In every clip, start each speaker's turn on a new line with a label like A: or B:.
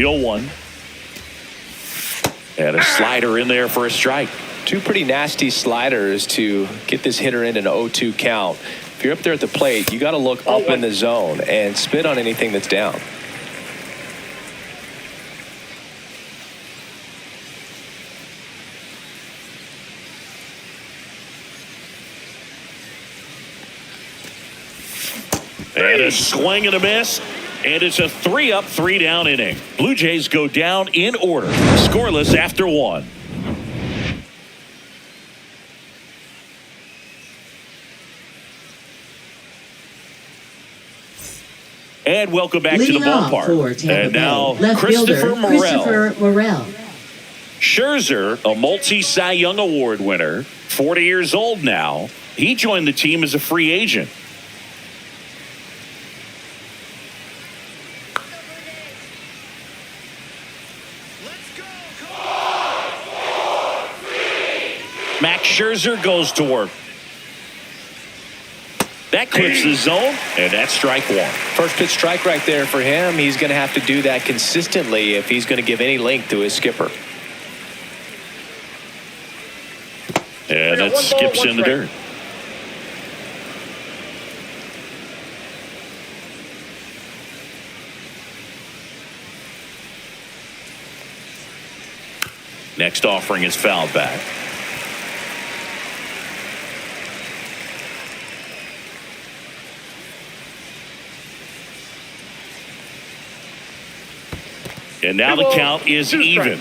A: 0-1. And a slider in there for a strike.
B: Two pretty nasty sliders to get this hitter in an 0-2 count. If you're up there at the plate, you got to look up in the zone and spit on anything that's down.
A: And a swing and a miss. And it's a 3-up, 3-down inning. Blue Jays go down in order. Scoreless after 1. And welcome back to the ballpark. And now Christopher Morel. Scherzer, a multi-Cy Young Award winner, 40 years old now. He joined the team as a free agent. Max Scherzer goes to work. That clips the zone, and that's strike 1.
B: First pitch strike right there for him. He's going to have to do that consistently if he's going to give any length to his skipper.
A: And that skips in the dirt. Next offering is fouled back. And now the count is even.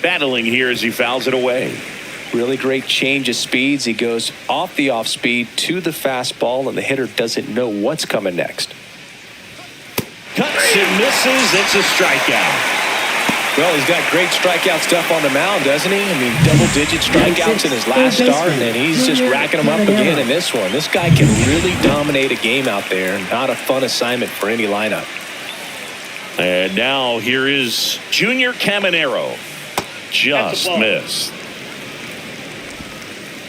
A: Battling here as he fouls it away.
B: Really great change of speeds. He goes off the off speed to the fastball, and the hitter doesn't know what's coming next.
A: Cuts and misses. It's a strikeout.
B: Well, he's got great strikeout stuff on the mound, doesn't he? I mean, double-digit strikeouts in his last start, and then he's just racking them up again in this one. This guy can really dominate a game out there. Not a fun assignment for any lineup.
A: And now here is Junior Caminero. Just missed.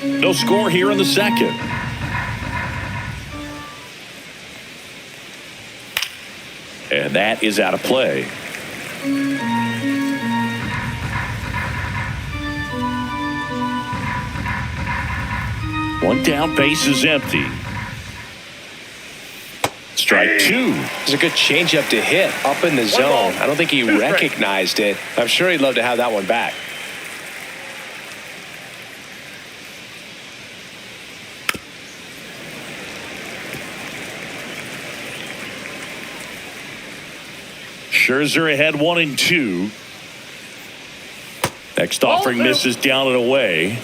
A: No score here in the second. And that is out of play. One down, base is empty. Strike 2.
B: It's a good changeup to hit up in the zone. I don't think he recognized it. I'm sure he'd love to have that one back.
A: Scherzer ahead 1-2. Next offering misses down and away.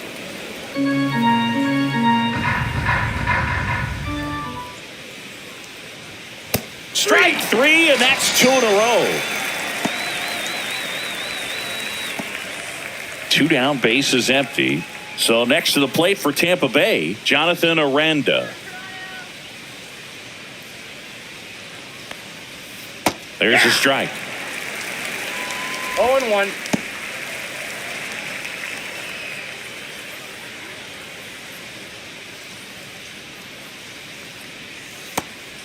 A: Strike 3, and that's 2 in a row. 2 down, base is empty. So next to the plate for Tampa Bay, Jonathan Aranda. There's a strike.
C: 0-1.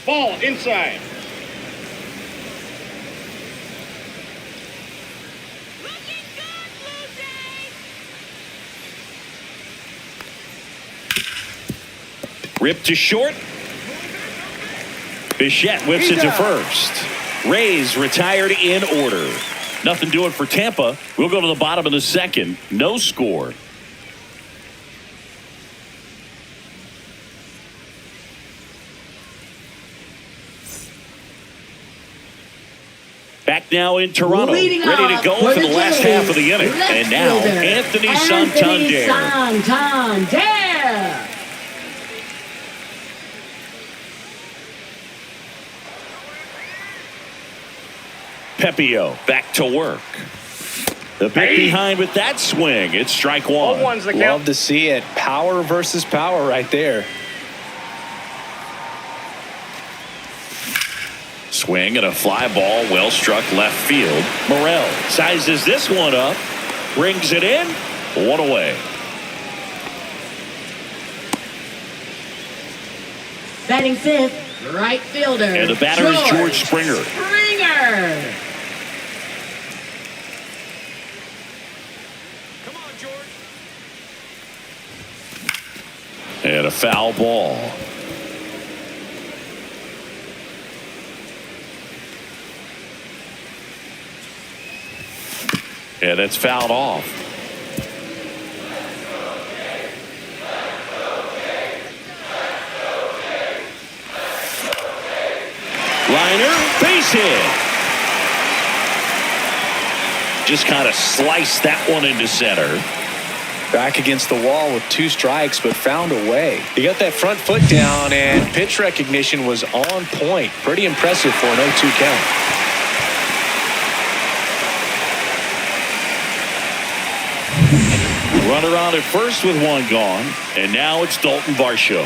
C: Ball inside.
A: Ripped to short. Bichette whips it to first. Rays retired in order. Nothing doing for Tampa. We'll go to the bottom of the second. No score. Back now in Toronto. Ready to go for the last half of the inning. And now Anthony Santander. Pepio back to work. The pick behind with that swing. It's strike 1.
B: Love to see it. Power versus power right there.
A: Swing and a fly ball well struck left field. Morel sizes this one up. Brings it in. 1 away.
D: Batting fifth, right fielder.
A: And the batter is George Springer.
D: Springer.
B: Come on, George.
A: And a foul ball. And that's fouled off. Liner, base hit. Just kind of sliced that one into center.
B: Back against the wall with 2 strikes, but found a way. He got that front foot down, and pitch recognition was on point. Pretty impressive for an 0-2 count.
A: Runner on at first with 1 gone, and now it's Dalton Varsho.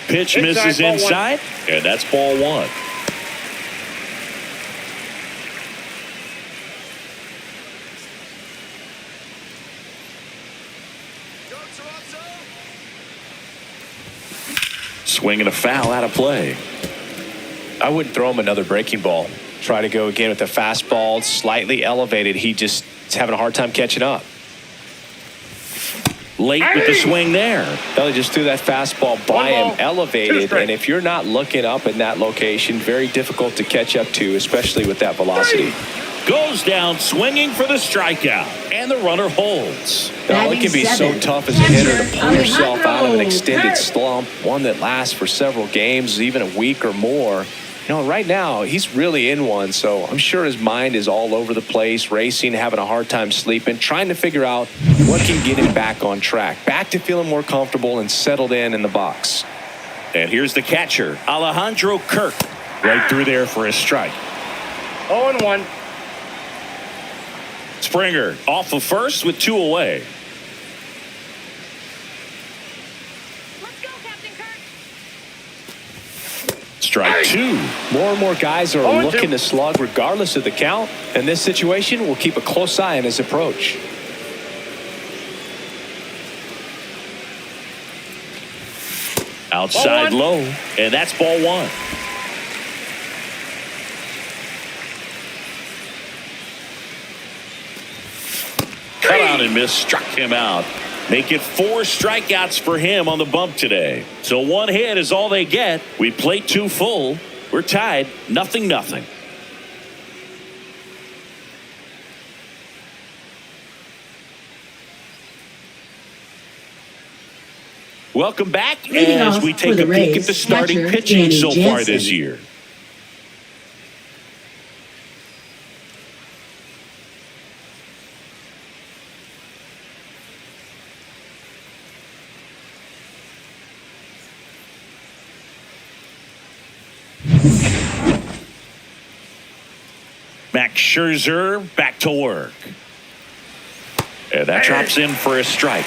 A: Pitch misses inside, and that's ball 1. Swinging a foul out of play.
B: I wouldn't throw him another breaking ball. Try to go again with the fastball, slightly elevated. He just is having a hard time catching up.
A: Late with the swing there.
B: Belly just threw that fastball by him, elevated, and if you're not looking up in that location, very difficult to catch up to, especially with that velocity.
A: Goes down swinging for the strikeout, and the runner holds.
B: Now, it can be so tough as a hitter to pull yourself out of an extended slump, one that lasts for several games, even a week or more. You know, right now, he's really in one, so I'm sure his mind is all over the place, racing, having a hard time sleeping, trying to figure out what can get him back on track, back to feeling more comfortable and settled in the box.
A: And here's the catcher, Alejandro Kirk, right through there for a strike.
C: 0-1.
A: Springer off of first with 2 away. Strike 2.
B: More and more guys are looking to slug regardless of the count. In this situation, we'll keep a close eye on his approach.
A: Outside low, and that's ball 1. Cut out and miss, struck him out. Make it 4 strikeouts for him on the bump today. So 1 hit is all they get. We played 2 full. We're tied 0-0. Welcome back as we take a peek at the starting pitching so far this year. Max Scherzer back to work. And that drops in for a strike.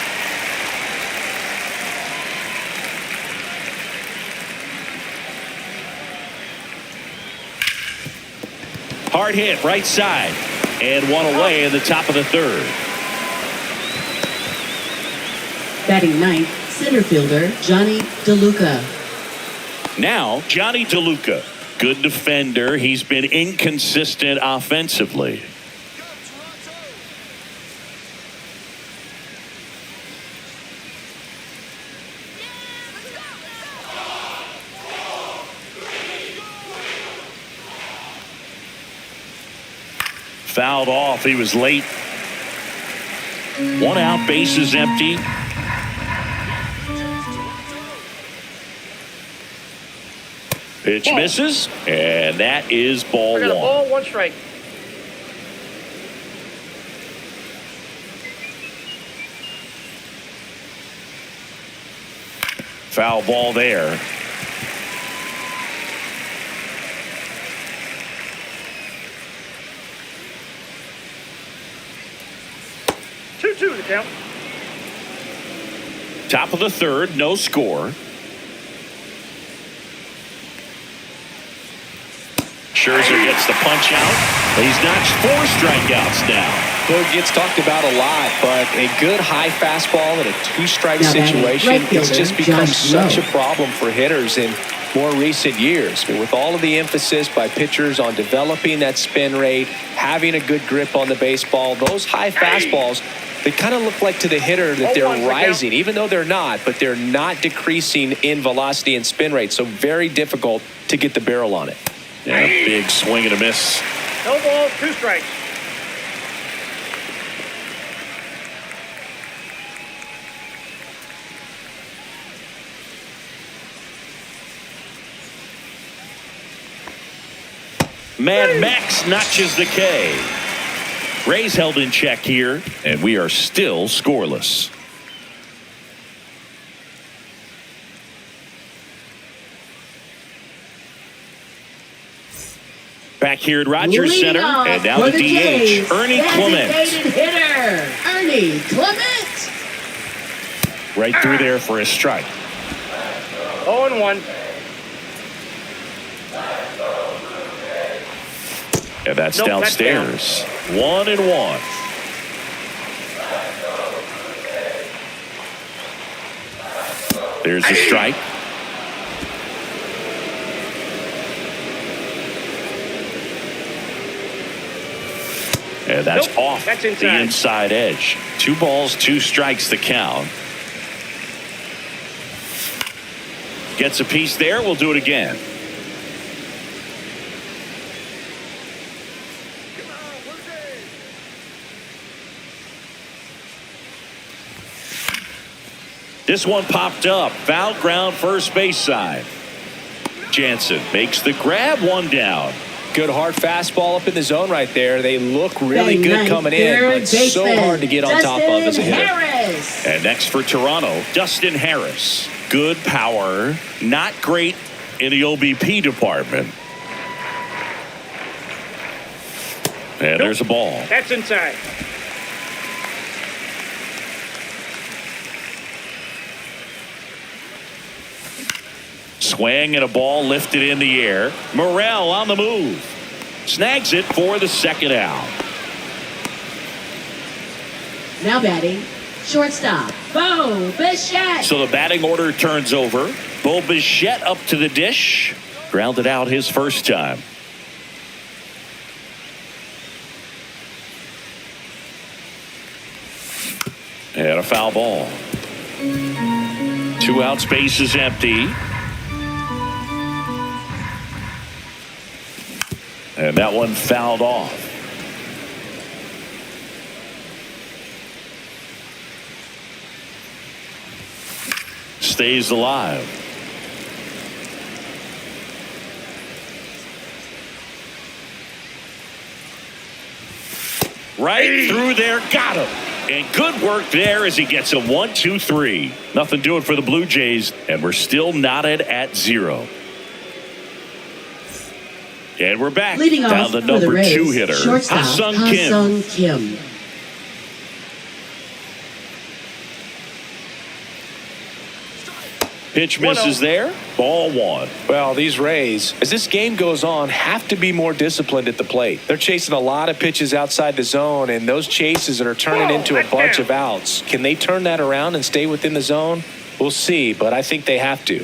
A: Hard hit right side. And 1 away in the top of the 3rd.
D: Batting 9th, center fielder Johnny DeLuca.
A: Now, Johnny DeLuca. Good defender. He's been inconsistent offensively. Fouled off. He was late. 1 out, bases empty. Pitch misses, and that is ball 1.
C: I got a ball, 1 strike.
A: Foul ball there.
C: Two to count.
A: Top of the 3rd, no score. Scherzer gets the punch out. He's notched 4 strikeouts now.
B: Boog gets talked about a lot, but a good high fastball in a two-strike situation, it's just become such a problem for hitters in more recent years. I mean, with all of the emphasis by pitchers on developing that spin rate, having a good grip on the baseball, those high fastballs, they kind of look like to the hitter that they're rising, even though they're not, but they're not decreasing in velocity and spin rate. So very difficult to get the barrel on it.
A: Yeah, big swing and a miss.
C: No balls, 2 strikes.
A: Mad Max notches the K. Rays held in check here, and we are still scoreless. Back here at Rogers Center, and now the DH, Ernie Clement.
D: Hitter, Ernie Clement.
A: Right through there for a strike.
C: 0-1.
A: And that's downstairs. 1-1. There's a strike. And that's off the inside edge. 2 balls, 2 strikes to count. Gets a piece there. We'll do it again. This one popped up. Foul ground, first base side. Jansen makes the grab, 1 down.
B: Good hard fastball up in the zone right there. They look really good coming in, but so hard to get on top of as a hitter.
A: And next for Toronto, Dustin Harris. Good power, not great in the OBP department. And there's a ball.
C: That's inside.
A: Swing and a ball lifted in the air. Morel on the move. Snags it for the second out.
D: Now batting, shortstop, Bo Bichette.
A: So the batting order turns over. Bo Bichette up to the dish. Grounded out his first time. And a foul ball. 2 outs, base is empty. And that one fouled off. Stays alive. Right through there, got him. And good work there as he gets a 1-2-3. Nothing doing for the Blue Jays, and we're still knotted at 0. And we're back.
D: Leading
A: down
D: off
A: the
D: for
A: number
D: the Rays,
A: 2 hitter,
D: shortstop,
A: Ha-Sung
D: Kim.
A: Pitch misses there. Ball 1.
B: Well, these Rays, as this game goes on, have to be more disciplined at the plate. They're chasing a lot of pitches outside the zone, and those chases are turning into a bunch of outs. Can they turn that around and stay within the zone? We'll see, but I think they have to.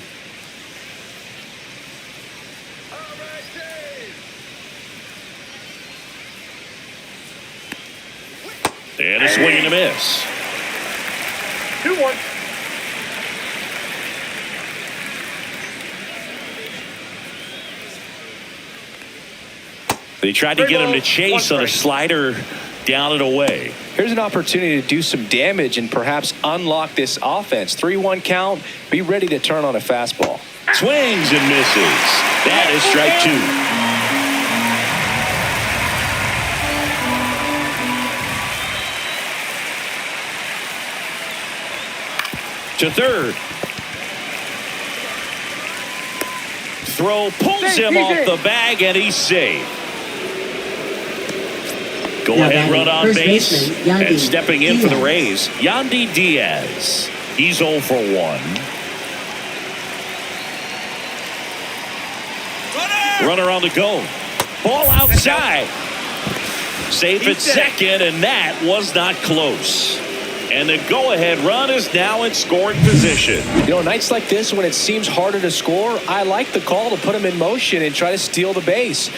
A: And a swing and a miss.
C: 2-1.
A: They tried to get him to chase on a slider down and away.
B: Here's an opportunity to do some damage and perhaps unlock this offense. 3-1 count. Be ready to turn on a fastball.
A: Swings and misses. That is strike 2. To third. Throw pulls him off the bag, and he's safe. Go ahead run on base. And stepping in for the Rays, Yandy Diaz. He's 0 for 1. Runner on the go. Ball outside. Safe at second, and that was not close. And the go-ahead run is now in scoring position.
B: You know, nights like this when it seems harder to score, I like the call to put him in motion and try to steal the base.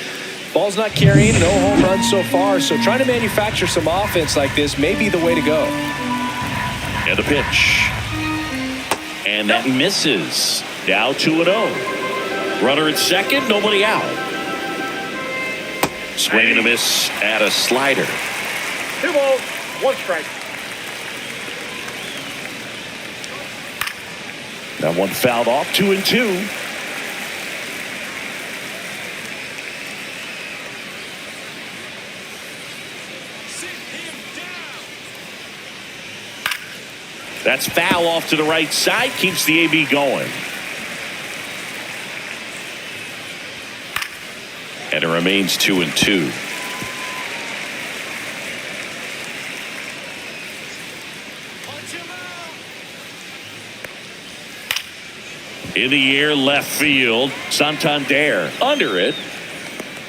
B: Ball's not carrying, no home runs so far, so trying to manufacture some offense like this may be the way to go.
A: And the pitch. And that misses. Now 2-0. Runner at second, nobody out. Swing and a miss at a slider.
C: 2 balls, 1 strike.
A: That one fouled off, 2-2. That's foul off to the right side, keeps the AB going. And it remains 2-2. In the air, left field. Santander under it.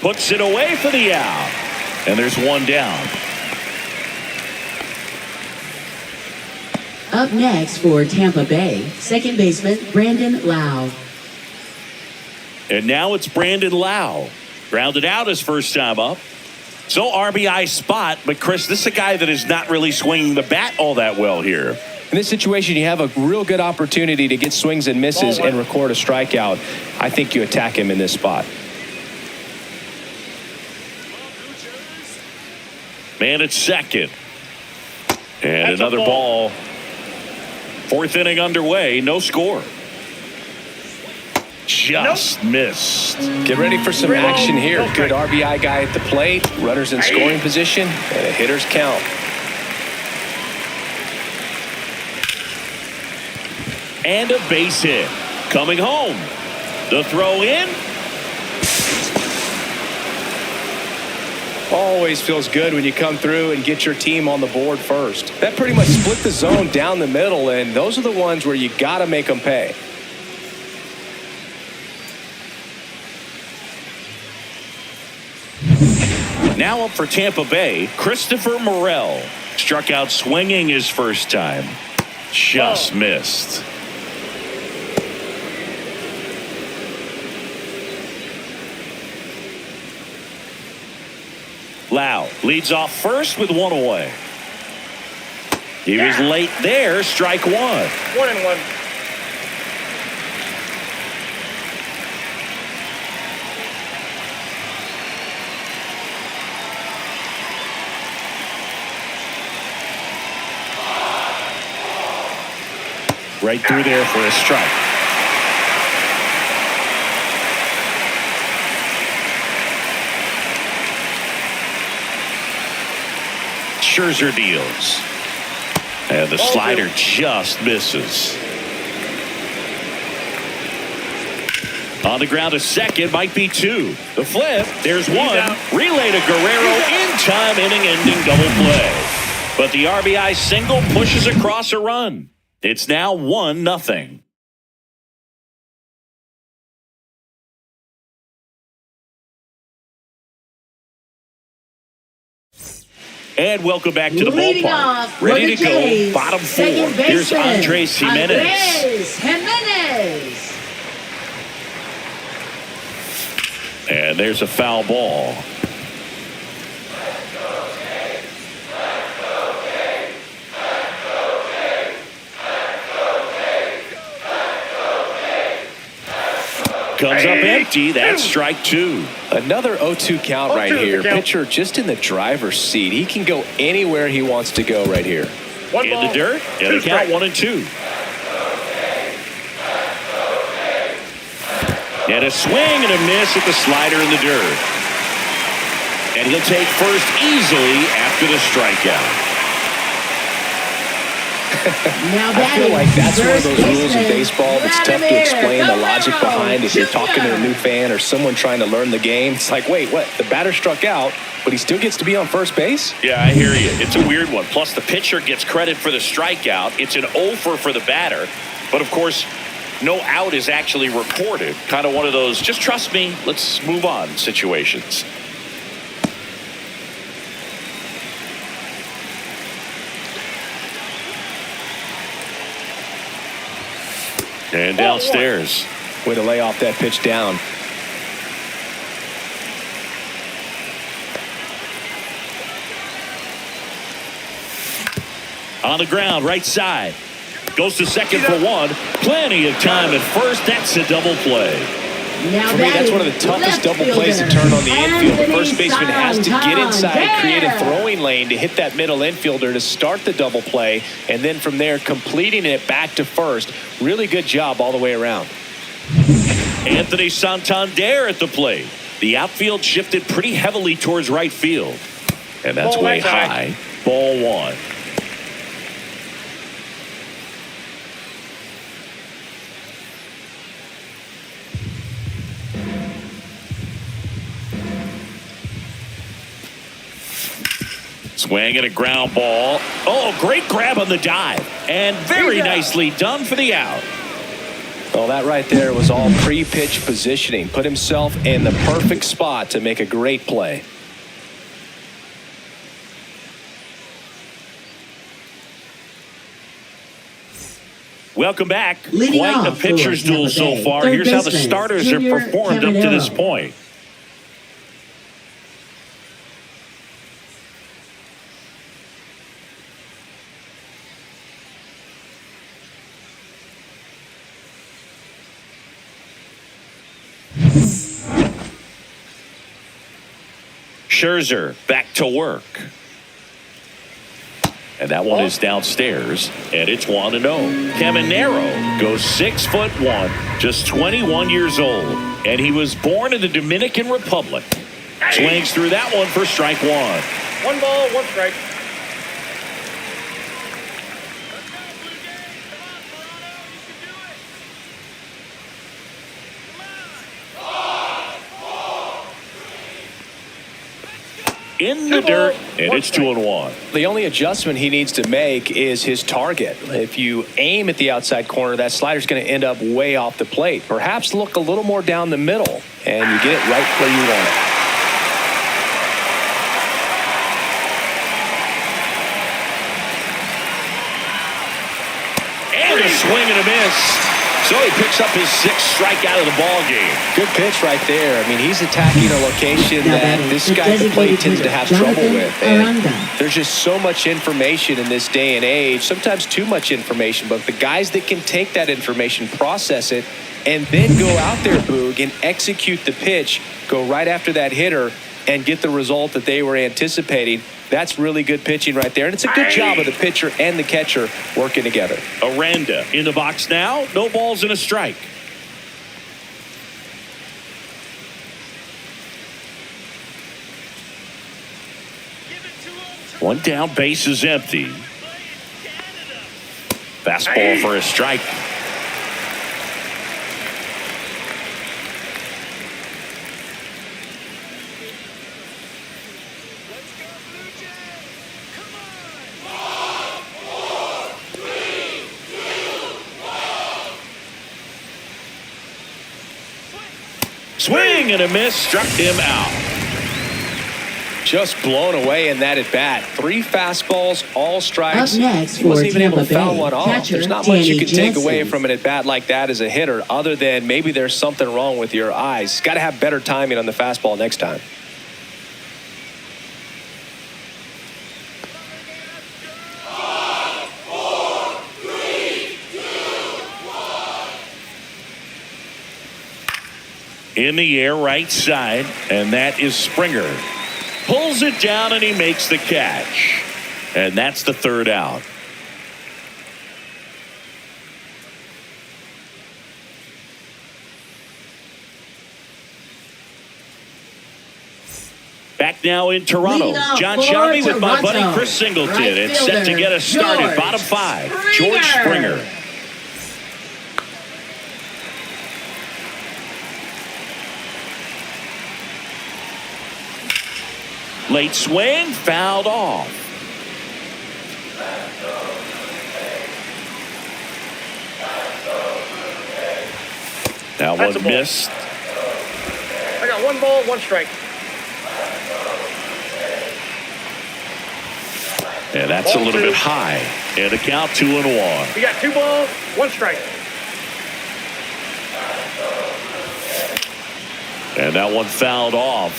A: Puts it away for the out. And there's one down.
D: Up next for Tampa Bay, second baseman Brandon Lau.
A: And now it's Brandon Lau. Grounded out his first time up. So RBI spot. But Chris, this is a guy that is not really swinging the bat all that well here.
B: In this situation, you have a real good opportunity to get swings and misses and record a strikeout. I think you attack him in this spot.
A: Man at second. And another ball. Fourth inning underway. No score. Just missed.
B: Get ready for some action here. Good RBI guy at the plate. Runners in scoring position. And a hitter's count.
A: And a base hit. Coming home. The throw in.
B: Always feels good when you come through and get your team on the board first. That pretty much split the zone down the middle, and those are the ones where you got to make them pay.
A: Now up for Tampa Bay, Christopher Morel. Struck out swinging his first time. Just missed. Lau leads off first with one away. He was late there. Strike 1.
C: 1-1.
A: Right through there for a strike. Scherzer deals. And the slider just misses. On the ground to second, might be 2. The flip, there's 1. Relay to Guerrero in time, inning-ending double play. But the RBI single pushes across a run. It's now 1-0. And welcome back to the ballpark. Ready to go, bottom 4. Here's Andres Jimenez. And there's a foul ball. Comes up empty. That's strike 2.
B: Another 0-2 count right here. Pitcher just in the driver's seat. He can go anywhere he wants to go right here.
A: In the dirt. And the count 1-2. And a swing and a miss at the slider in the dirt. And he'll take first easily after the strikeout.
B: I feel like that's one of those rules in baseball that's tough to explain the logic behind if you're talking to a new fan or someone trying to learn the game. It's like, wait, what? The batter struck out, but he still gets to be on first base?
A: Yeah, I hear you. It's a weird one. Plus, the pitcher gets credit for the strikeout. It's an offer for the batter. But, of course, no out is actually recorded. Kind of one of those, just trust me, let's move on situations. And downstairs.
B: Way to lay off that pitch down.
A: On the ground, right side. Goes to second for one. Plenty of time at first. That's a double play.
D: Now
B: For me, that's one of the toughest double plays to turn on the infield. The first baseman has to get inside, create a throwing lane to hit that middle infielder to start the double play, and then from there, completing it back to first. Really good job all the way around.
A: Anthony Santander at the plate. The outfield shifted pretty heavily towards right field. And that's way high. Ball one. Swing and a ground ball. Oh, great grab on the dive. And very nicely done for the out.
B: Well, that right there was all pre-pitch positioning. Put himself in the perfect spot to make a great play.
A: Welcome back.
D: Leading
A: Quite a
D: off
A: pitcher's
D: for
A: duel
D: Tampa
A: so
D: Bay,
A: far.
D: third
A: Here's how the
D: baseman,
A: starters have
D: Junior
A: performed up to this
D: Caminero.
A: point. Scherzer back to work. And that one is downstairs, and it's 1-0. Caminero goes 6'1", just 21 years old, and he was born in the Dominican Republic. Swings through that one for strike one.
C: 1 ball, 1 strike.
A: In the dirt, and it's 2-1.
B: The only adjustment he needs to make is his target. If you aim at the outside corner, that slider's going to end up way off the plate. Perhaps look a little more down the middle, and you get it right where you want it.
A: And a swing and a miss. So he picks up his 6th strikeout of the ball game.
B: Good pitch right there. I mean, he's attacking a location that this guy at the plate tends to have trouble with. And there's just so much information in this day and age, sometimes too much information, but the guys that can take that information, process it, and then go out there, Boog, and execute the pitch, go right after that hitter, and get the result that they were anticipating. That's really good pitching right there. And it's a good job of the pitcher and the catcher working together.
A: Aranda in the box now. No balls and a strike. One down, base is empty. Fastball for a strike. Swing and a miss, struck him out.
B: Just blown away in that at bat. 3 fastballs, all strikes.
D: Up next
B: He wasn't
D: for
B: even able to
D: Tampa
B: foul
D: Bay,
B: one off.
D: catcher
B: There's not much you
D: Danny
B: can take away
D: Jansen.
B: from an at bat like that as a hitter, other than maybe there's something wrong with your eyes. Got to have better timing on the fastball next time.
A: In the air, right side, and that is Springer. Pulls it down, and he makes the catch. And that's the 3rd out. Back now in Toronto.
D: Leading off
A: John
D: for
A: Shelby with my buddy
D: Toronto.
A: Chris Singleton.
D: Right
A: It's set to
D: fielder,
A: get us started.
D: George
A: Bottom 5.
D: Springer.
A: George Springer. Late swing, fouled off. Now
C: That's
A: one
C: a ball.
A: missed.
C: I got 1 ball, 1 strike.
A: And that's a little bit high. And a count 2-1.
C: We got 2 balls, 1 strike.
A: And that one fouled off.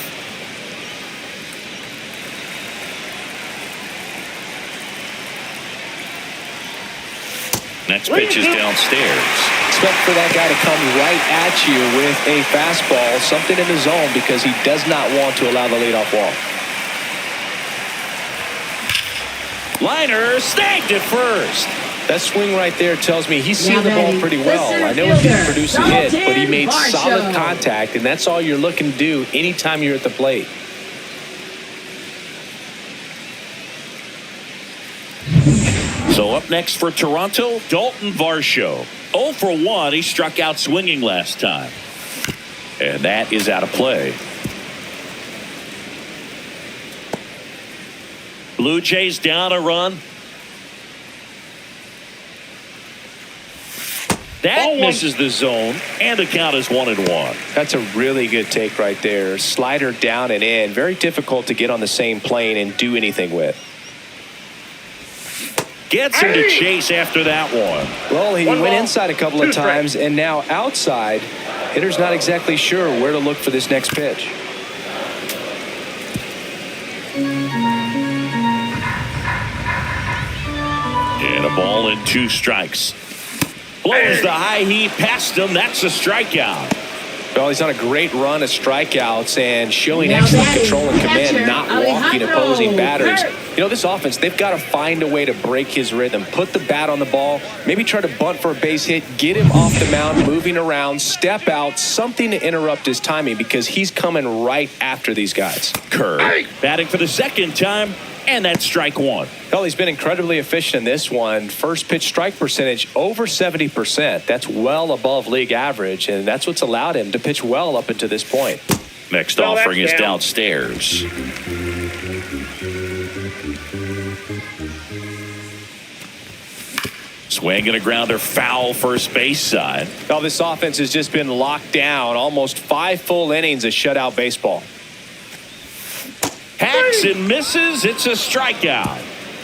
A: Next pitch is downstairs.
B: Expect for that guy to come right at you with a fastball, something in the zone, because he does not want to allow the leadoff walk.
A: Liner snagged it first.
B: That swing right there tells me he's seeing the ball pretty well. I know he didn't produce a hit, but he made solid contact, and that's all you're looking to do anytime you're at the plate.
A: So up next for Toronto, Dalton Varsho. 0 for 1. He struck out swinging last time. And that is out of play. Blue Jays down a run. That misses the zone, and the count is 1-1.
B: That's a really good take right there. Slider down and in. Very difficult to get on the same plane and do anything with.
A: Gets him to chase after that one.
B: Well, he went inside a couple of times, and now outside. Hitter's not exactly sure where to look for this next pitch.
A: And a ball and 2 strikes. Blows the high heat past him. That's a strikeout.
B: Well, he's on a great run of strikeouts and showing excellent control and command, not walking opposing batters. You know, this offense, they've got to find a way to break his rhythm, put the bat on the ball, maybe try to bunt for a base hit, get him off the mound, moving around, step out, something to interrupt his timing, because he's coming right after these guys.
A: Kerr batting for the second time, and that's strike 1.
B: Well, he's been incredibly efficient in this one. First pitch strike percentage over 70%. That's well above league average, and that's what's allowed him to pitch well up until this point.
A: Next offering is downstairs. Swing and a grounder foul first base side.
B: Well, this offense has just been locked down. Almost 5 full innings of shutout baseball.
A: Hacks and misses. It's a strikeout.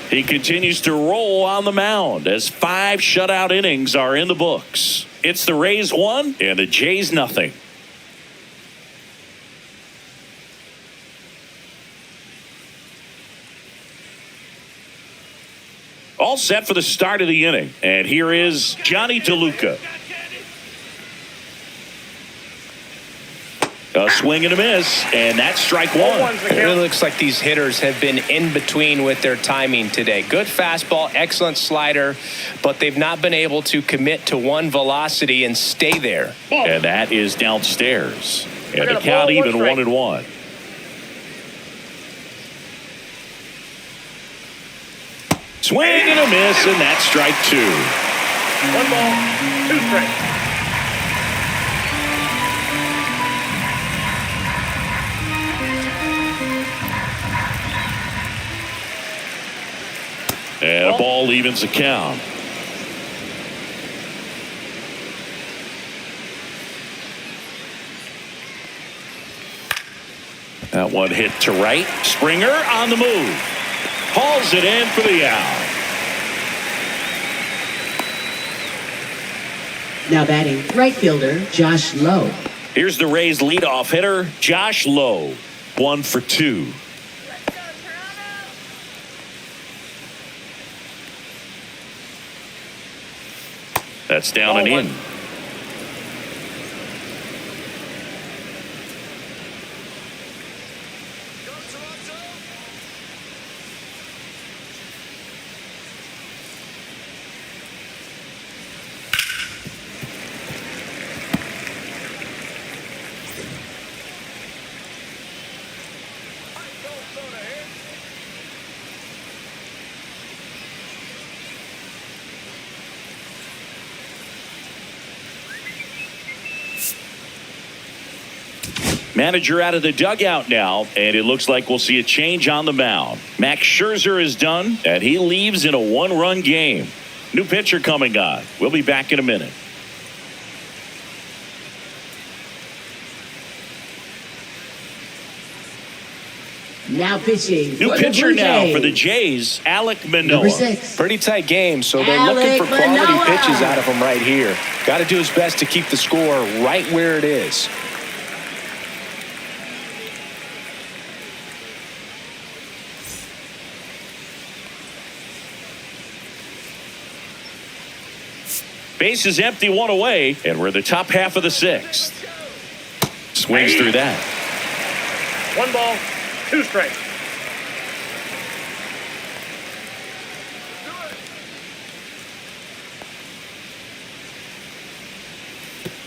A: He continues to roll on the mound as 5 shutout innings are in the books. It's the Rays 1 and the Jays nothing. All set for the start of the inning. And here is Johnny DeLuca. A swing and a miss, and that's strike 1.
B: It really looks like these hitters have been in between with their timing today. Good fastball, excellent slider, but they've not been able to commit to one velocity and stay there.
A: And that is downstairs. And the count even 1-1. Swing and a miss, and that's strike 2.
C: 1 ball, 2 strikes.
A: And a ball evens the count. That one hit to right. Springer on the move. Hauls it in for the out.
D: Now batting, right fielder Josh Lowe.
A: Here's the Rays leadoff hitter, Josh Lowe. 1 for 2. That's down and in. Manager out of the dugout now, and it looks like we'll see a change on the mound. Max Scherzer is done, and he leaves in a 1-run game. New pitcher coming on. We'll be back in a minute.
D: Now pitching.
A: New pitcher now for the Jays, Alek Manoah.
D: Number 6.
B: Pretty tight game, so they're looking for quality pitches out of him right here. Got to do his best to keep the score right where it is.
A: Base is empty, one away, and we're in the top half of the sixth. Swings through that.
C: 1 ball, 2 strikes.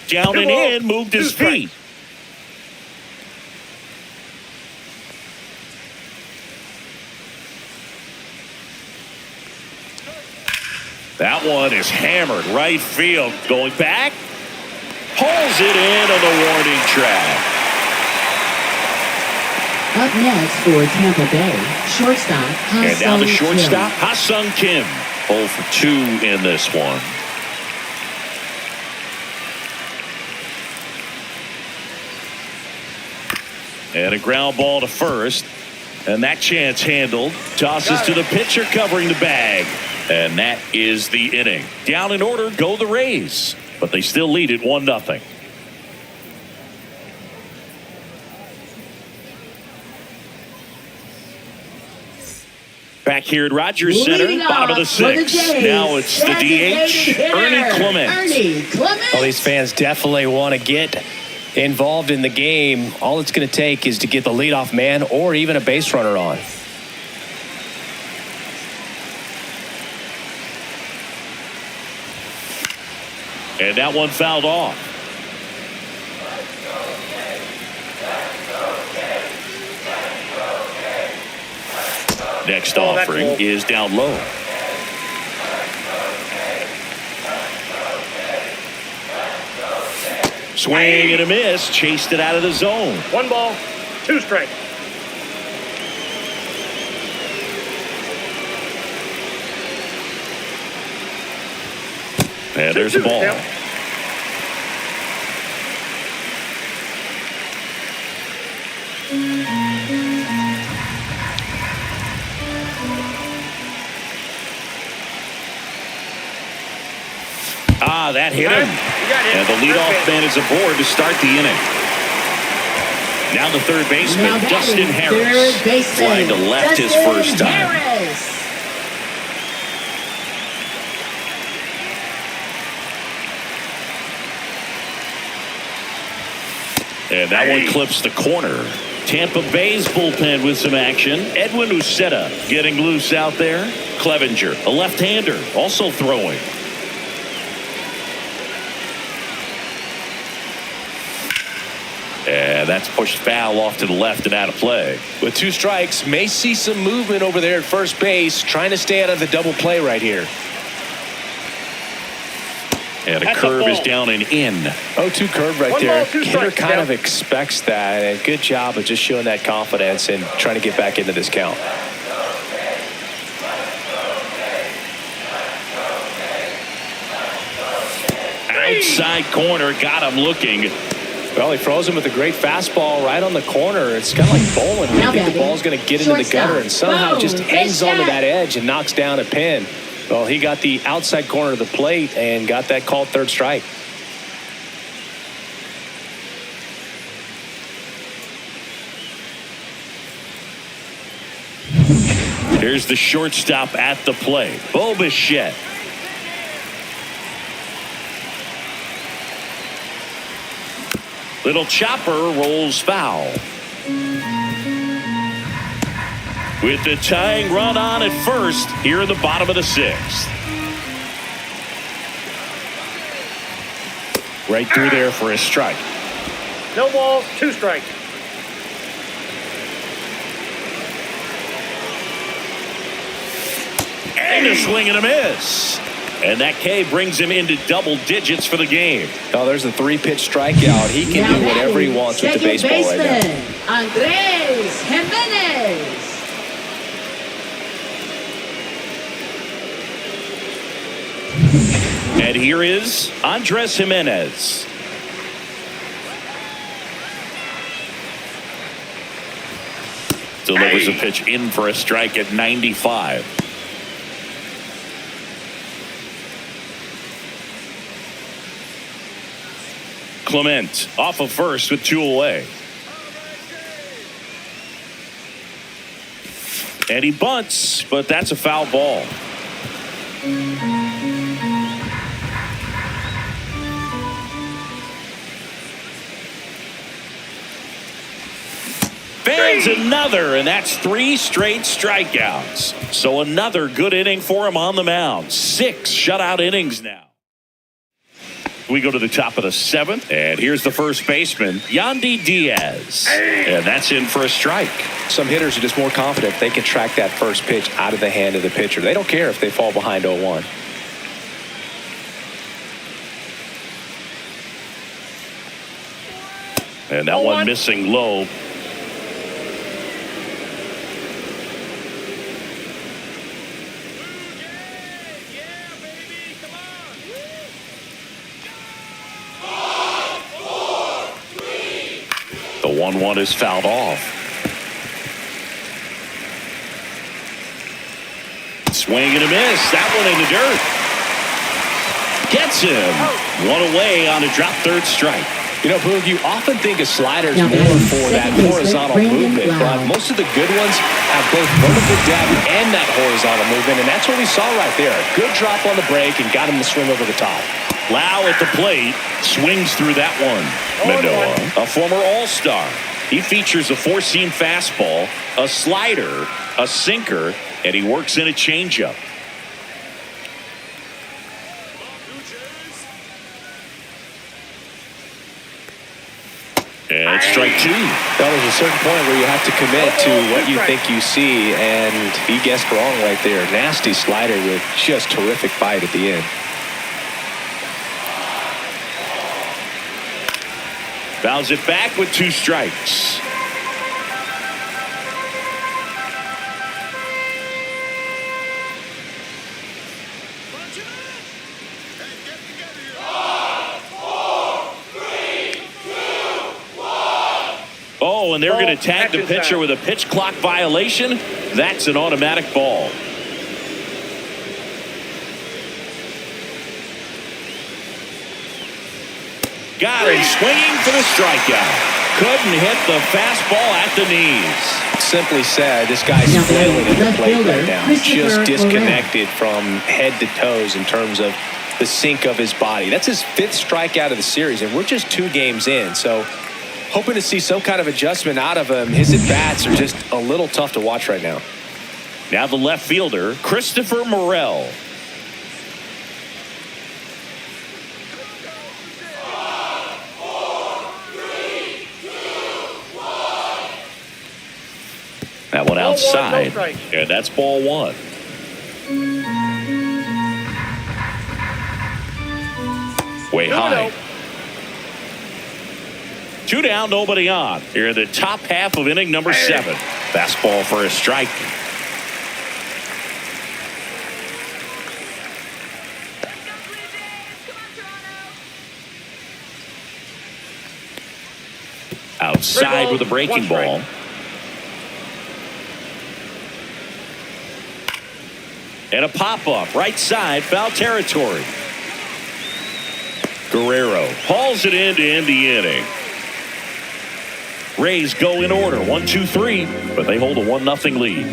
A: Down and in, moved his feet. That one is hammered right field. Going back. Pulls it in on the warning track.
D: Up next for Tampa Bay, shortstop
A: And now the shortstop,
D: Kim.
A: Ha-Sung Kim. 0 for 2 in this one. And a ground ball to first. And that chance handled. Tosses to the pitcher covering the bag. And that is the inning. Down in order, go the Rays. But they still lead it 1-0. Back here at Rogers Center, bottom of the sixth. Now it's the DH, Ernie Clement.
B: Well, these fans definitely want to get involved in the game. All it's going to take is to get the leadoff man or even a base runner on.
A: And that one fouled off. Next offering is down low. Swing and a miss. Chased it out of the zone.
C: 1 ball, 2 strikes.
A: And there's the ball. That hit him. And the leadoff man is aboard to start the inning. Now the third baseman, Dustin Harris. Flying to left his first time. And that one clips the corner. Tampa Bay's bullpen with some action. Edwin Uceta getting loose out there. Clevenger, a left-hander, also throwing. And that's pushed foul off to the left and out of play.
B: With 2 strikes, may see some movement over there at first base, trying to stay out of the double play right here.
A: And a curve is down and in.
B: 0-2 curve right
C: 1
B: there.
C: ball, 2
B: Hitter
C: strikes,
B: kind
C: down.
B: of expects that. And good job of just showing that confidence and trying to get back into this count.
A: Outside corner, got him looking.
B: Well, he throws him with a great fastball right on the corner. It's kind of like bowling. You think the ball's going to get into the gutter and somehow just hangs onto that edge and knocks down a pin. Well, he got the outside corner of the plate and got that called third strike.
A: Here's the shortstop at the plate, Bo Bichette. Little chopper rolls foul. With the tying run on at first here in the bottom of the sixth. Right through there for a strike.
C: No balls, 2 strikes.
A: And a swing and a miss. And that K brings him into double digits for the game.
B: Oh, there's a 3-pitch strikeout. He can do whatever he wants with the baseball right now.
D: Andres Jimenez.
A: And here is Andres Jimenez. Delivers a pitch in for a strike at 95. Clement off of first with 2 away. And he bunts, but that's a foul ball. Lands another, and that's 3 straight strikeouts. So another good inning for him on the mound. 6 shutout innings now. We go to the top of the 7th, and here's the first baseman, Yandy Diaz. And that's in for a strike.
B: Some hitters are just more confident they can track that first pitch out of the hand of the pitcher. They don't care if they fall behind 0-1.
A: And that one missing low. The 1-1 is fouled off. Swing and a miss. That one in the dirt. Gets him. One away on a drop third strike.
B: You know, Boog, you often think a slider is more for that horizontal movement, but most of the good ones have both vertical depth and that horizontal movement, and that's what we saw right there. Good drop on the break and got him to swing over the top.
A: Lau at the plate swings through that one. Manoa, a former All-Star. He features a 4-seam fastball, a slider, a sinker, and he works in a changeup. And it's strike 2.
B: Well, there's a certain point where you have to commit to what you think you see, and he guessed wrong right there. Nasty slider with just terrific bite at the end.
A: Fouls it back with 2 strikes. Oh, and they're going to tag the pitcher with a pitch clock violation. That's an automatic ball. Got him swinging for the strikeout. Couldn't hit the fastball at the knees.
B: Simply said, this guy's flailing at the plate right now. Just disconnected from head to toes in terms of the sink of his body. That's his 5th strikeout of the series, and we're just 2 games in. So hoping to see some kind of adjustment out of him. His at-bats are just a little tough to watch right now.
A: Now the left fielder, Christopher Morel. That one outside, and that's ball 1. Way high. 2 down, nobody on. Here in the top half of inning number 7. Fastball for a strike. Outside with a breaking ball. And a pop-up, right side, foul territory. Guerrero hauls it in to end the inning. Rays go in order, 1, 2, 3, but they hold a 1-0 lead.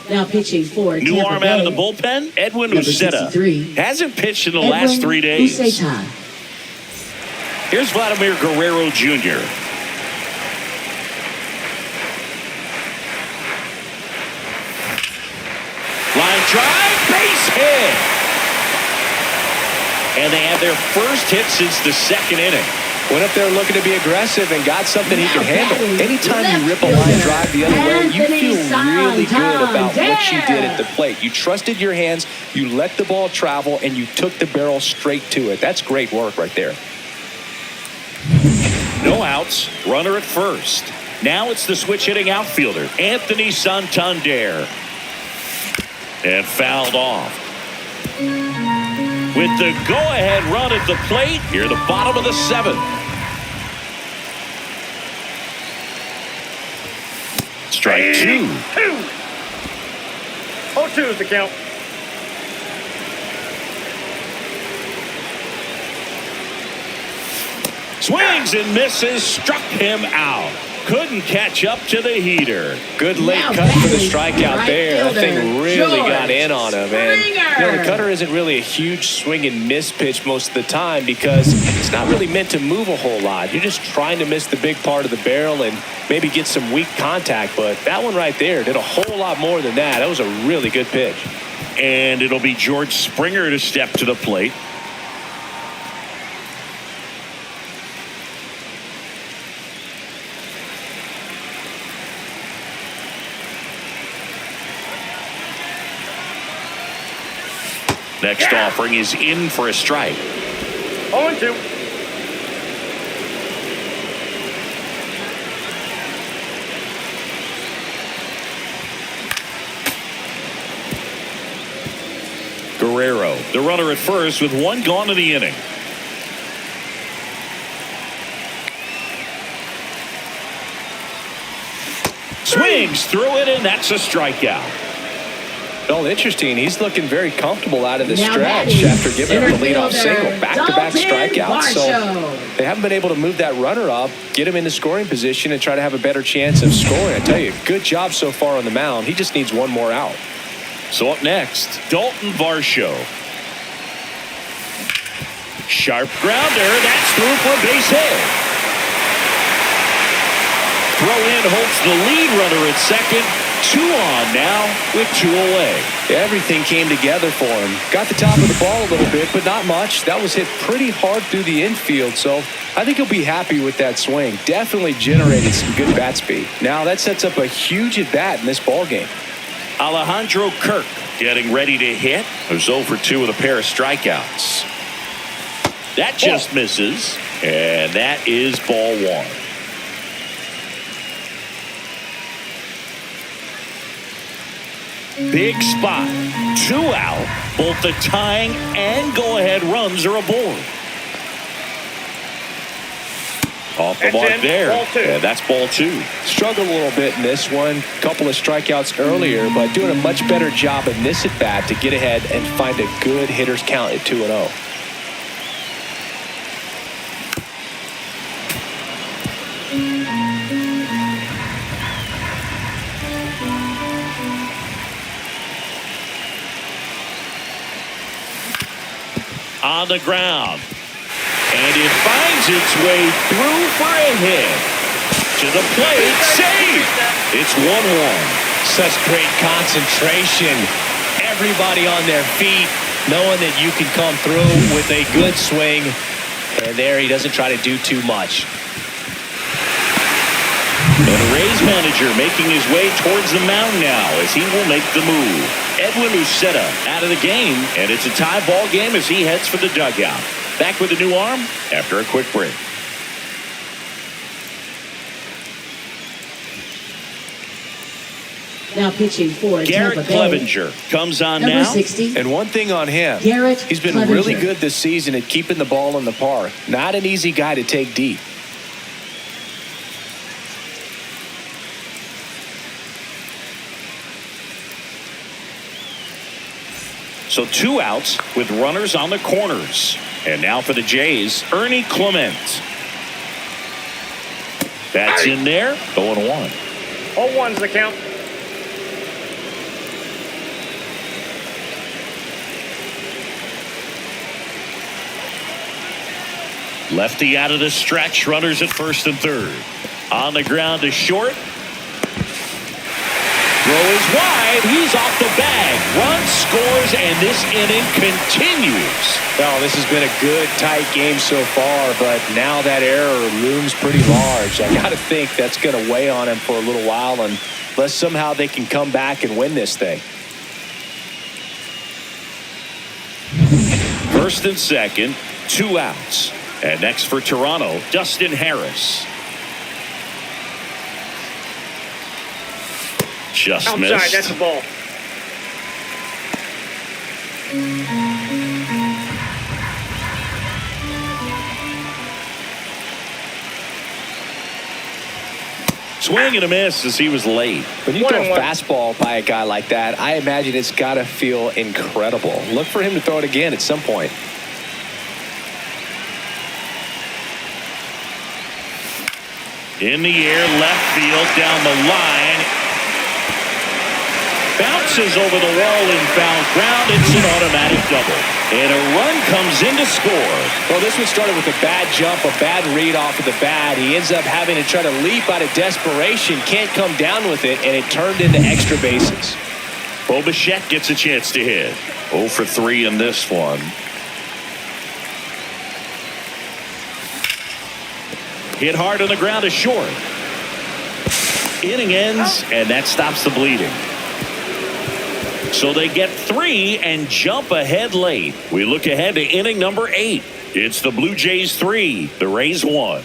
D: Now pitching for
A: New
D: Tampa
A: arm
D: Bay,
A: out of the bullpen, Edwin
D: number
A: Uceta.
D: 63.
A: Hasn't pitched in the last 3 days.
D: Uceta.
A: Here's Vladimir Guerrero Jr. Line drive, base hit. And they have their first hit since the 2nd inning.
B: Went up there looking to be aggressive and got something he can handle. Anytime you rip a line drive the other way, you feel really good about what you did at the plate. You trusted your hands, you let the ball travel, and you took the barrel straight to it. That's great work right there.
A: No outs, runner at first. Now it's the switch hitting outfielder, Anthony Santander. And fouled off. With the go-ahead run at the plate, here the bottom of the 7th. Strike 2.
C: 0-2 is the count.
A: Swings and misses, struck him out. couldn't catch up to the heater.
B: Good late cut for the strikeout there. That thing really got in on him. And the cutter isn't really a huge swing and miss pitch most of the time because it's not really meant to move a whole lot. You're just trying to miss the big part of the barrel and maybe get some weak contact. But that one right there did a whole lot more than that. That was a really good pitch.
A: And it'll be George Springer to step to the plate. Next offering is in for a strike.
C: 0-2.
A: Guerrero, the runner at first with one gone in the inning. Swings through it, and that's a strikeout.
B: Well, interesting. He's looking very comfortable out of the stretch after giving up the leadoff single. Back-to-back strikeouts. So they haven't been able to move that runner up, get him in the scoring position, and try to have a better chance of scoring. I tell you, good job so far on the mound. He just needs one more out.
A: So up next, Dalton Varsho. Sharp grounder. That's through for a base hit. Throw in holds the lead runner at second. 2 on now with 2 away.
B: Everything came together for him. Got the top of the ball a little bit, but not much. That was hit pretty hard through the infield, so I think he'll be happy with that swing. Definitely generated some good bat speed. Now that sets up a huge at-bat in this ballgame.
A: Alejandro Kirk getting ready to hit. There's 0 for 2 with a pair of strikeouts. That just misses, and that is ball 1. Big spot. 2 out. Both the tying and go-ahead runs are aboard. Off the mark there. And that's ball 2.
B: Struggled a little bit in this one. Couple of strikeouts earlier, but doing a much better job in this at-bat to get ahead and find a good hitter's count at 2-0.
A: On the ground. And it finds its way through for a hit. To the plate. Save. It's 1-1.
B: Such great concentration. Everybody on their feet, knowing that you can come through with a good swing. And there he doesn't try to do too much.
A: And a Rays manager making his way towards the mound now as he will make the move. Edwin Uceta out of the game, and it's a tie ball game as he heads for the dugout. Back with a new arm after a quick break.
D: Now pitching for
A: Garrett
D: Tampa Bay.
A: Clevenger comes on
D: Number
A: now.
D: 60.
B: And one thing on him,
D: Garrett
B: he's been
D: Clevenger.
B: really good this season at keeping the ball in the park. Not an easy guy to take deep.
A: So 2 outs with runners on the corners. And now for the Jays, Ernie Clement. That's in there. 0-1.
C: 0-1's the count.
A: Lefty out of the stretch. Runners at first and third. On the ground to short. Throw is wide. He's off the bag. Run scores, and this inning continues.
B: Well, this has been a good, tight game so far, but now that error looms pretty large. I got to think that's going to weigh on him for a little while unless somehow they can come back and win this thing.
A: First and second, 2 outs. And next for Toronto, Dustin Harris. Just
C: Outside,
A: missed.
C: that's a ball.
A: Swing and a miss as he was late.
B: When you throw a fastball by a guy like that, I imagine it's got to feel incredible. Look for him to throw it again at some point.
A: In the air, left field, down the line. Bounces over the wall in foul ground. It's an automatic double. And a run comes in to score.
B: Well, this one started with a bad jump, a bad read off of the bat. He ends up having to try to leap out of desperation. Can't come down with it, and it turned into extra bases.
A: Bo Bichette gets a chance to hit. 0 for 3 in this one. Hit hard on the ground is short. Inning ends, and that stops the bleeding. So they get 3 and jump ahead late. We look ahead to inning number 8. It's the Blue Jays 3, the Rays 1.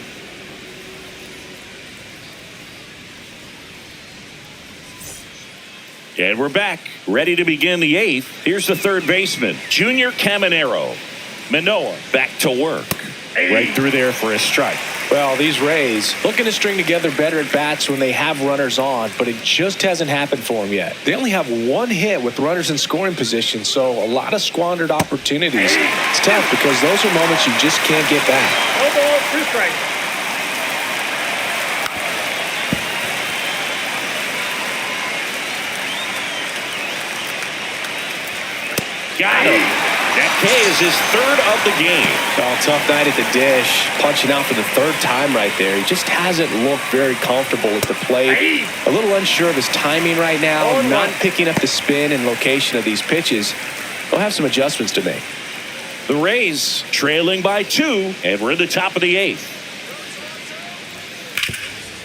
A: And we're back, ready to begin the 8th. Here's the third baseman, Junior Caminero. Manoah back to work. Right through there for a strike.
B: Well, these Rays looking to string together better at bats when they have runners on, but it just hasn't happened for them yet. They only have 1 hit with runners in scoring position, so a lot of squandered opportunities. It's tough because those are moments you just can't get back.
C: 1 ball, 2 strikes.
A: Got him. That K is his 3rd of the game.
B: Oh, tough night at the dish. Punching out for the 3rd time right there. He just hasn't looked very comfortable at the plate. A little unsure of his timing right now. Not picking up the spin and location of these pitches. They'll have some adjustments to make.
A: The Rays trailing by 2, and we're in the top of the 8th.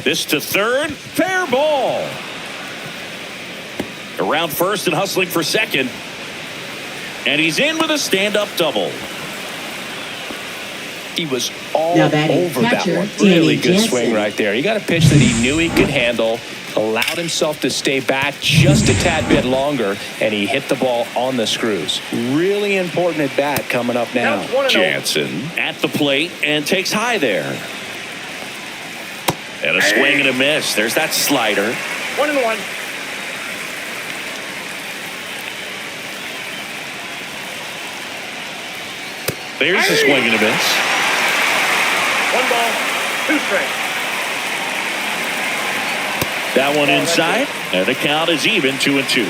A: This to third. Fair ball. Around first and hustling for second. And he's in with a stand-up double.
B: He was all over that one. Really good swing right there. He got a pitch that he knew he could handle, allowed himself to stay back just a tad bit longer, and he hit the ball on the screws. Really important at bat coming up now.
A: Jansen at the plate and takes high there. And a swing and a miss. There's that slider.
C: 1-1.
A: There's a swing and a miss.
C: 1 ball, 2 strikes.
A: That one inside, and the count is even 2-2.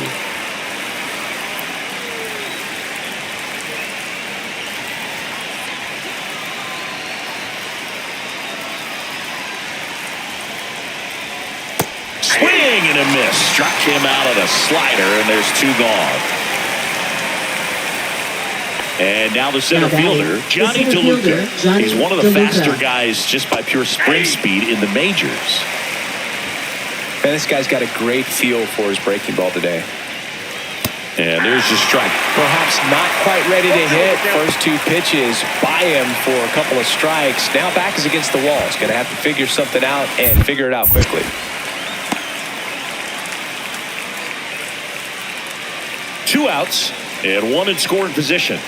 A: Swing and a miss. Struck him out of the slider, and there's 2 gone. And now the center fielder, Johnny DeLuca. He's one of the faster guys just by pure sprint speed in the majors.
B: And this guy's got a great feel for his breaking ball today.
A: And there's the strike.
B: Perhaps not quite ready to hit. First 2 pitches by him for a couple of strikes. Now back is against the wall. He's going to have to figure something out and figure it out quickly.
A: 2 outs and 1 in scoring position.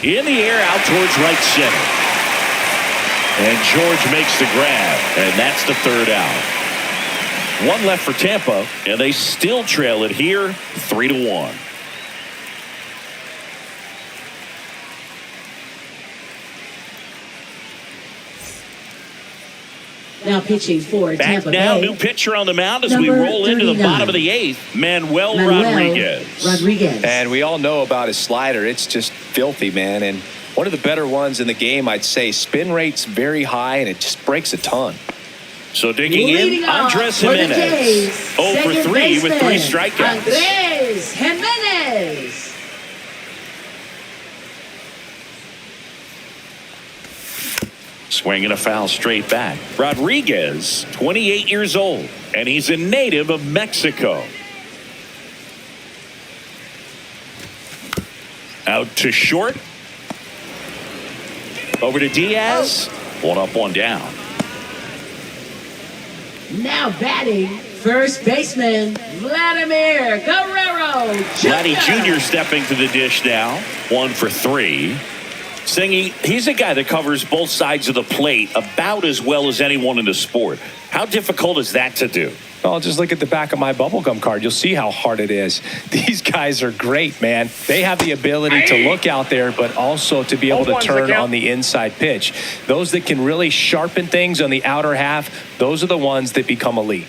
A: In the air out towards right center. And George makes the grab, and that's the 3rd out. 1 left for Tampa, and they still trail it here 3-1.
D: Now pitching for
A: Back
D: Tampa
A: now,
D: Bay.
A: new pitcher on the mound as we
D: Number
A: roll into the
D: 39.
A: bottom of the 8th, Manuel Rodriguez.
B: And we all know about his slider. It's just filthy, man. And one of the better ones in the game, I'd say. Spin rate's very high, and it just breaks a ton.
A: So digging in, Andres Jimenez. 0 for 3 with 3 strikeouts.
D: Andres Jimenez.
A: Swing and a foul straight back. Rodriguez, 28 years old, and he's a native of Mexico. Out to short. Over to Diaz. 1 up, 1 down.
D: Now batting, first baseman, Vladimir Guerrero Jr.
A: Vladdy Jr. stepping to the dish now. 1 for 3. Singy, he's a guy that covers both sides of the plate about as well as anyone in the sport. How difficult is that to do?
B: Oh, just look at the back of my bubblegum card. You'll see how hard it is. These guys are great, man. They have the ability to look out there, but also to be able to turn on the inside pitch. Those that can really sharpen things on the outer half, those are the ones that become elite.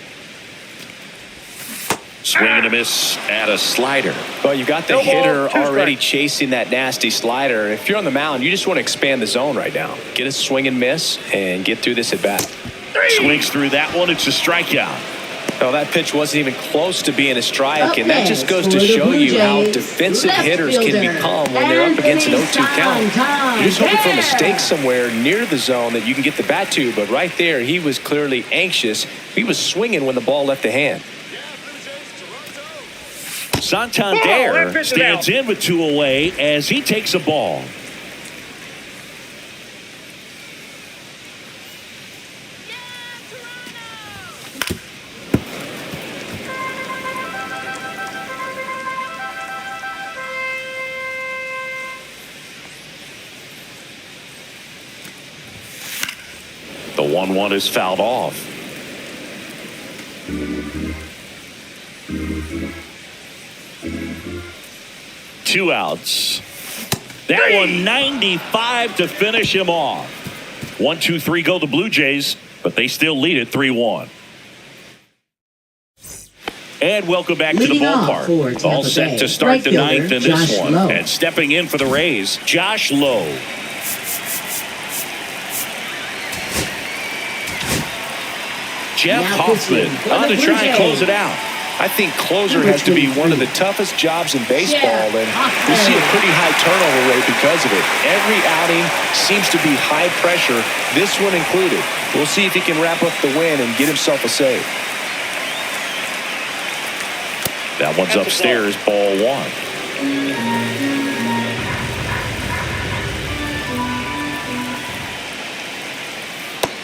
A: Swing and a miss at a slider.
B: Well, you got the hitter already chasing that nasty slider. If you're on the mound, you just want to expand the zone right now. Get a swing and miss and get through this at bat.
A: Swings through that one. It's a strikeout.
B: No, that pitch wasn't even close to being a strike, and that just goes to show you how defensive hitters can become when they're up against an 0-2 count. You're just hoping for a mistake somewhere near the zone that you can get the bat to, but right there, he was clearly anxious. He was swinging when the ball left the hand.
A: Santander stands in with 2 away as he takes a ball. The 1-1 is fouled off. Two outs. That one 95 to finish him off. 1-2-3 go the Blue Jays, but they still lead it 3-1. And welcome back to the ballpark. All set to start the ninth in this one. And stepping in for the Rays, Josh Lowe. Jeff Hoffman on to try and close it out.
B: I think closer has to be one of the toughest jobs in baseball, and we see a pretty high turnover rate because of it. Every outing seems to be high pressure, this one included. We'll see if he can wrap up the win and get himself a save.
A: That one's upstairs, ball 1.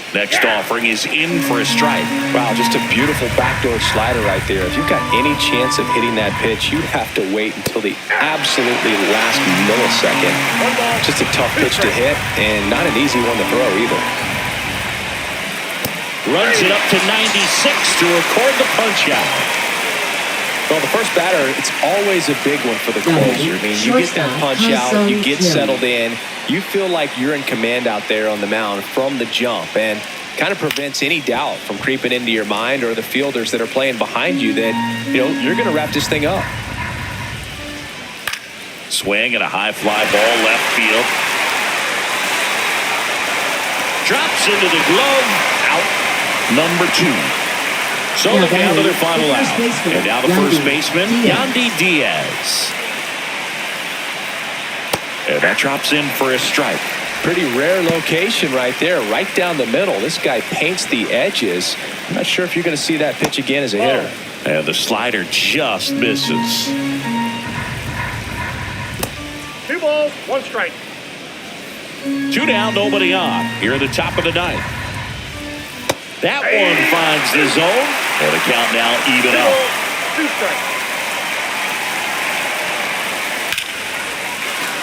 A: Next offering is in for a strike.
B: Wow, just a beautiful backdoor slider right there. If you've got any chance of hitting that pitch, you'd have to wait until the absolutely last millisecond. Just a tough pitch to hit and not an easy one to throw either.
A: Runs it up to 96 to record the punch out.
B: Well, the first batter, it's always a big one for the closer. I mean, you get that punch out, you get settled in, you feel like you're in command out there on the mound from the jump, and kind of prevents any doubt from creeping into your mind or the fielders that are playing behind you that, you know, you're going to wrap this thing up.
A: Swing and a high fly ball left field. Drops into the glove. Out. Number 2. So they're down to their final out. And now the first baseman, Yandy Diaz. And that drops in for a strike.
B: Pretty rare location right there, right down the middle. This guy paints the edges. I'm not sure if you're going to see that pitch again as a hitter.
A: And the slider just misses.
C: 2 balls, 1 strike.
A: 2 down, nobody on. Here at the top of the ninth. That one finds the zone, and the count now even up.
C: 2 strikes.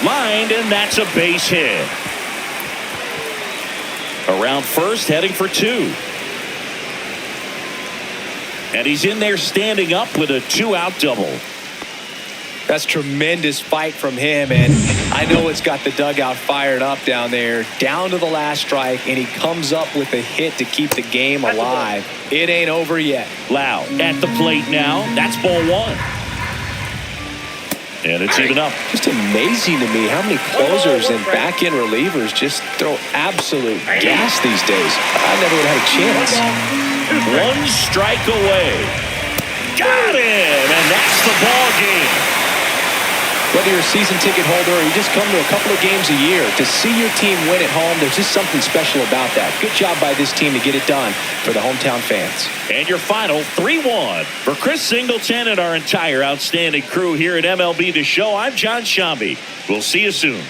A: Lined, and that's a base hit. Around first, heading for 2. And he's in there standing up with a 2-out double.
B: That's tremendous fight from him, and I know it's got the dugout fired up down there, down to the last strike, and he comes up with a hit to keep the game alive. It ain't over yet.
A: Lau at the plate now. That's ball 1. And it's even up.
B: Just amazing to me how many closers and back-end relievers just throw absolute gas these days. I never would have had a chance.
A: 1 strike away. Got him, and that's the ball game.
B: Whether you're a season ticket holder or you just come to a couple of games a year, to see your team win at home, there's just something special about that. Good job by this team to get it done for the hometown fans.
A: And your final 3-1. For Chris Singleton and our entire outstanding crew here at MLB The Show, I'm John Shambi. We'll see you soon.